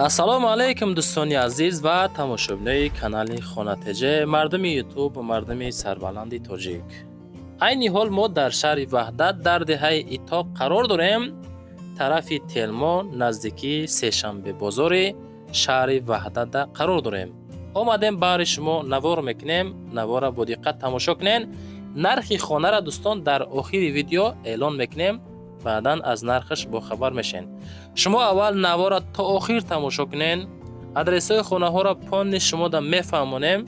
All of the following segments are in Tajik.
ассалому алайкум дӯстони азиз ва тамошобинои канали Хонатеҷа, мардуми ютуб ва мардуми сарбаланди тоҷик. Айни ҳол мо дар шаҳри Ваҳдат дар деҳаи Итоқ қарор дорем. Тарафи Телмон наздикии Сешанбебозори шаҳри Ваҳдатда қарор дорем. Омадем баҳри шумо навор мекунем. Навора бо диққат тамошо кунен. Нархи хонара дӯстон дар охири видео эълон мекунем. баъдан аз нархаш бохабар мешен. шумо аввал навора то охир тамошо кунен. адресҳои хонаҳоро понни шумода мефаҳмонем.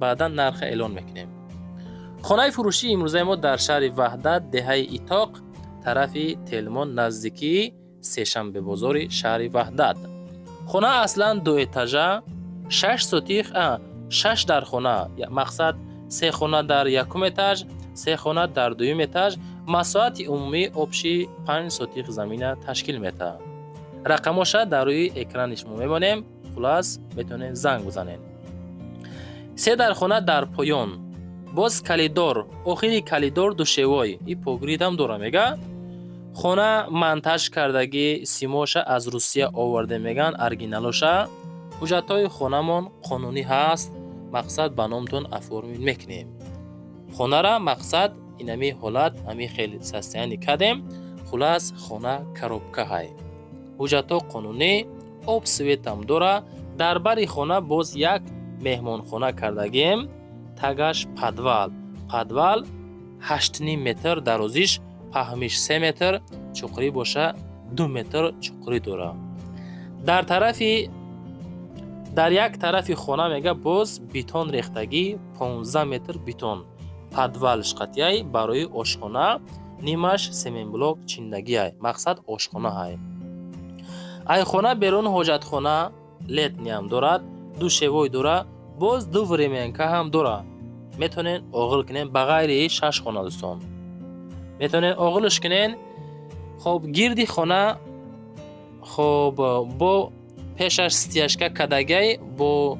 баъдан нарха эълон мекунем. хонаи фурӯшии имрӯзаи мо дар шаҳри Ваҳдат, деҳаи Итоқ, тарафи Телмон наздикии Сешанбебозори шаҳри Ваҳдат. хона аслан дуэтажа, 6 дар хона, мақсад 3 хона дар якум этаж, 3 хона дар дуюм этаж. масоати умумӣ обши 5 сотиқ замина ташкил метавад. рақамоша дар рӯи экрани шумо мебонем. хулас метавонед занг бизанед. 3 дар хона дар поён. боз калидор, охири калидор душевой. И погиридам дора мега. хона монтаж кардагӣ симоша аз Русия оварда меган, оригиналоша. ҳуҷҷатҳои хонамон қонунӣ ҳаст. мақсад ба номтон оформид мекунем. хонара мақсад инами ҳолат ами хеле состояние кардем. хулас хона коробка ҳай. ҳуҷҷатҳо қонунӣ, об светам дора. дар бари хона боз як меҳмонхона кардагем. тагаш подвал. подвал 8 метр дарозиш, паҳмиш 3 метр, чуқурӣ боша 2 метр чуқурӣ дора. дар як тарафи хона мега боз бетон рехтагӣ 15 метр бетон. подвал шқатияй барои ошхона, нимаш семенблок чиндагияй. мақсад ошхона ҳай. ай хона берун ҳоҷатхона летниям дорад, душевой дора, боз ду времянка ҳам дора. метавонен оғил кунен ба ғайри 6 хона дӯстон. метавонен оғилш кунен. хоб гирди хона хоб бо пешаш стияшка кадагай бо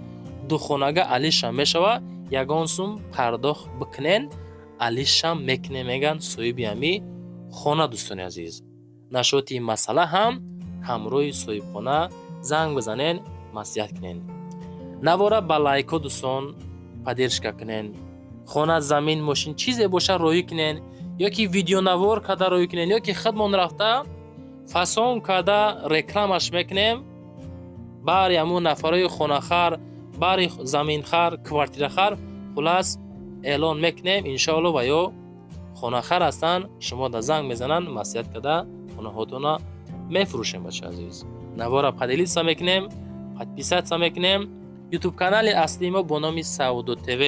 духонага алиша мешава. ягон сум пардохт бикунен, алишам мекунем меган соҳиби ами хона. дӯстони азиз, нашоти масъала ҳам ҳамроҳи соҳибхона занг бизанен, маслиҳат кунен. навора ба лайко дӯстон паддержка кунен. хона, замин, мошин чизе боша роҳӣ кунен, ёки видеонавор карда роҳӣ кунен, ёки худмон рафта фасон карда рекламаш мекунем. баъри ҳамун нафарои хонахар, баъри заминхар, квартирахар, хулас эълон мекунем. иншоалло ва ё хонахар ҳастанд, шумо да занг мезананд, маслиҳат карда хонаҳотона мефурӯшем. бачаи азиз, навора падилиса мекунем, подписатся мекунем. ютуб канали аслии мо бо номи Саудо ТВ.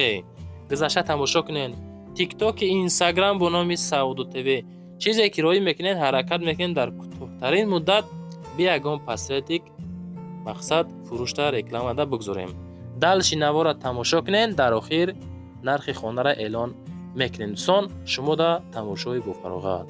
гузашта тамошо кунен. тиктоки, инстаграм бо номи Саудо ТВ. чизе ки роҳӣ мекунен, ҳаракат мекунен, дар кӯтоҳтарин муддат бе ягон пасретик мақсад фурӯшта рекламада бигзорем. далши навора тамошо кунен. дар охир нархи хонара эълон мекунем. дӯстон, шумо да тамошои бофароғат.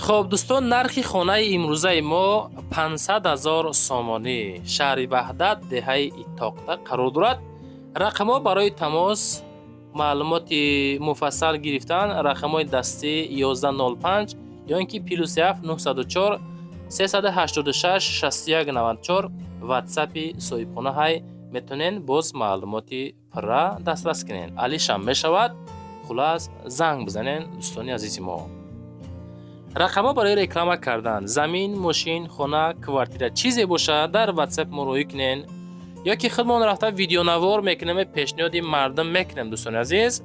خب دوستان، نرخی خانه امروزه ما 500,000 سامانی شهر وحدت دهه اتاقتا قرار دارد. رقم ها برای تماس معلومات مفصل گرفتن رقم های دستی 1105 یا اینکه +7 904 386 6194 واتساپی صاحبخانه های میتونین باز معلومات پره دسترس کنین. علیشم میشود. خلاص زنگ بزنین دوستانی عزیز ما. رقم ها برای رکلام کردن زمین، ماشین، خانه، کوارتیر چیزی باشه در واتساپ مروی کنین یا که خودمون رفته ویدیو نوار میکنیم پیشنهاد مردم میکنیم. دوستان عزیز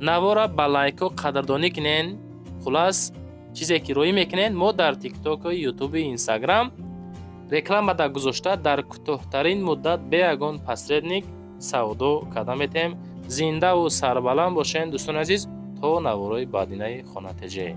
نوار با لایک و قدردانی کنین. خلاص چیزی که روی میکنین ما در تیک تاک و یوتیوب و اینستاگرام رکلام در گذاشته در کوتاه‌ترین مدت به یگان پسردنیک سودا کده میتیم. زنده و سربلند باشین دوستان عزیز تا نوارای بعدینه خانه تجه.